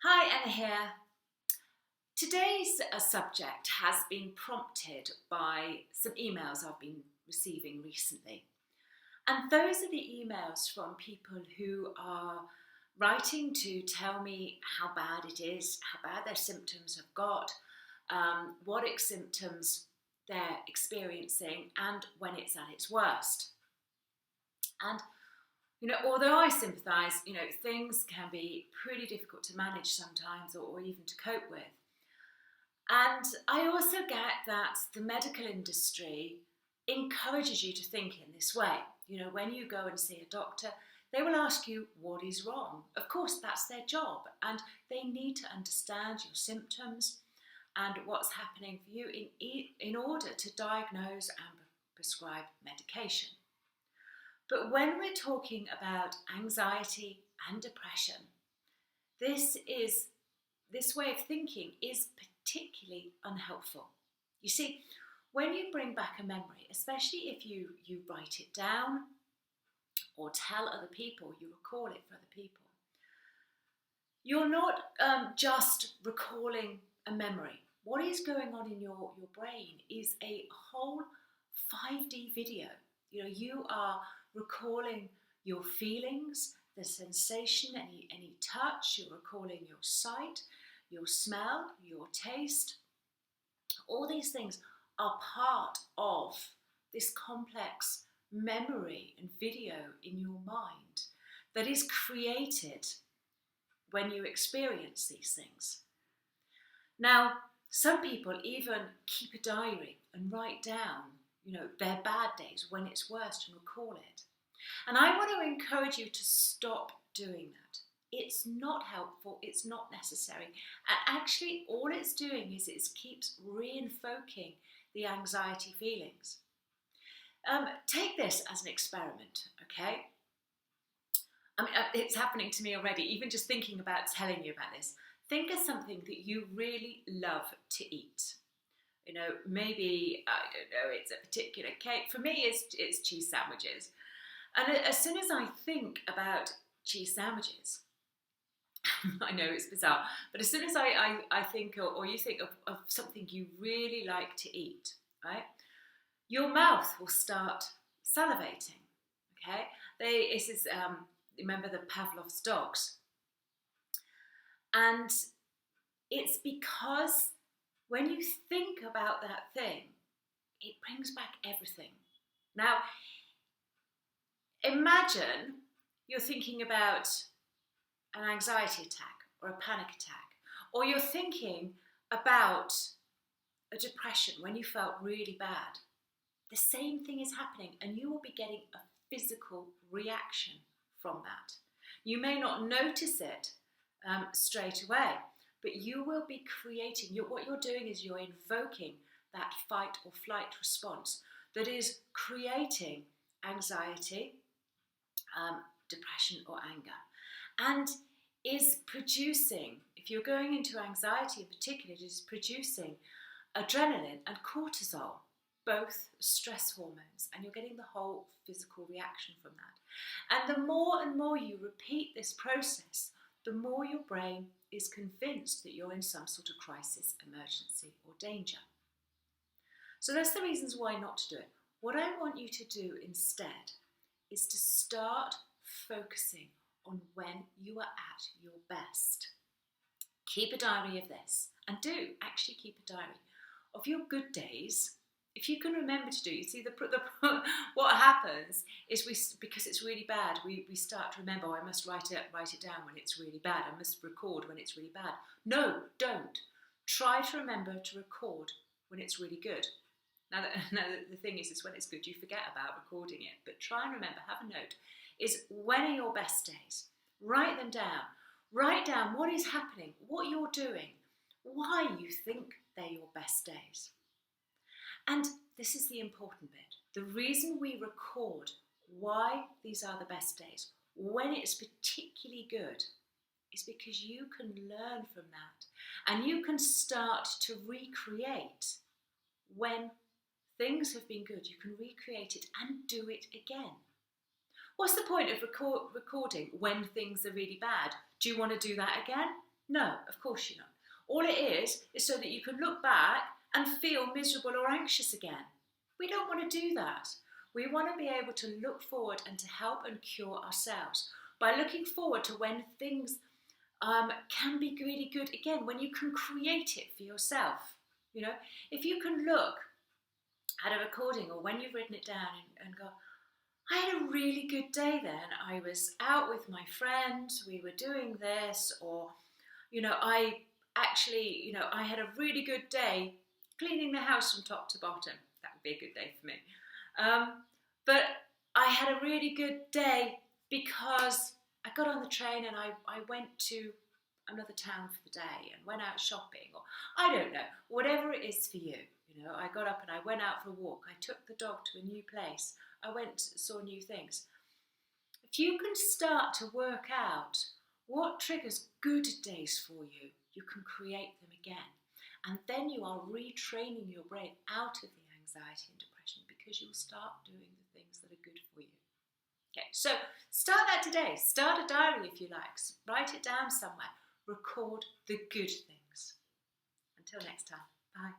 Hi, Anna here. Today's subject has been prompted by some emails I've been receiving recently. And those are the emails from people who are writing to tell me how bad it is, how bad their symptoms have got, what symptoms they're experiencing, and when it's at its worst. And although I sympathise, things can be pretty difficult to manage sometimes or even to cope with. And I also get that the medical industry encourages you to think in this way. When you go and see a doctor, they will ask you what is wrong. Of course, that's their job, and they need to understand your symptoms and what's happening for you in order to diagnose and prescribe medication. But when we're talking about anxiety and depression, this way of thinking is particularly unhelpful. You see, when you bring back a memory, especially if you write it down or tell other people, you recall it for other people, you're not just recalling a memory. What is going on in your brain is a whole 5D video. You are recalling your feelings, the sensation, any touch, you're recalling your sight, your smell, your taste. All these things are part of this complex memory and video in your mind that is created when you experience these things. Now, some people even keep a diary and write down their bad days, when it's worst, and recall it. And I want to encourage you to stop doing that. It's not helpful, it's not necessary. And actually, all it's doing is it keeps reinvoking the anxiety feelings. Take this as an experiment, okay? It's happening to me already, even just thinking about telling you about this. Think of something that you really love to eat. Maybe, I don't know, it's a particular cake. For me, it's cheese sandwiches. And as soon as I think about cheese sandwiches, I know it's bizarre, but as soon as I think, or you think of something you really like to eat, right, your mouth will start salivating, okay? Remember the Pavlov's dogs? And it's because when you think about that thing, it brings back everything. Now, imagine you're thinking about an anxiety attack or a panic attack, or you're thinking about a depression when you felt really bad. The same thing is happening, and you will be getting a physical reaction from that. You may not notice it straight away, but you will be creating, what you're doing is you're invoking that fight or flight response that is creating anxiety, depression or anger, and is producing, if you're going into anxiety in particular, it is producing adrenaline and cortisol, both stress hormones, and you're getting the whole physical reaction from that. And the more and more you repeat this process, the more your brain is convinced that you're in some sort of crisis, emergency or danger. So that's the reasons why not to do it. What I want you to do instead is to start focusing on when you are at your best. Keep a diary of this, and do actually keep a diary of your good days. If you can remember to do, you see, what happens is because it's really bad, we start to remember, I must write it down when it's really bad, I must record when it's really bad. No, don't. Try to remember to record when it's really good. Now the thing is when it's good, you forget about recording it, but try and remember, have a note, is when are your best days? Write them down. Write down what is happening, what you're doing, why you think they're your best days. And this is the important bit. The reason we record why these are the best days, when it's particularly good, is because you can learn from that. And you can start to recreate when things have been good. You can recreate it and do it again. What's the point of recording when things are really bad? Do you want to do that again? No, of course you're not. All it is so that you can look back and feel miserable or anxious again. We don't want to do that. We want to be able to look forward and to help and cure ourselves by looking forward to when things can be really good again, when you can create it for yourself. You know, if you can look at a recording or when you've written it down and go, I had a really good day then. I was out with my friends, we were doing this, or, I had a really good day cleaning the house from top to bottom. That would be a good day for me. But I had a really good day because I got on the train and I went to another town for the day and went out shopping, or I don't know, whatever it is for you. I got up and I went out for a walk. I took the dog to a new place. I went, saw new things. If you can start to work out what triggers good days for you, you can create them again. And then you are retraining your brain out of the anxiety and depression because you'll start doing the things that are good for you. Okay, so start that today. Start a diary if you like. Write it down somewhere. Record the good things. Until next time, bye.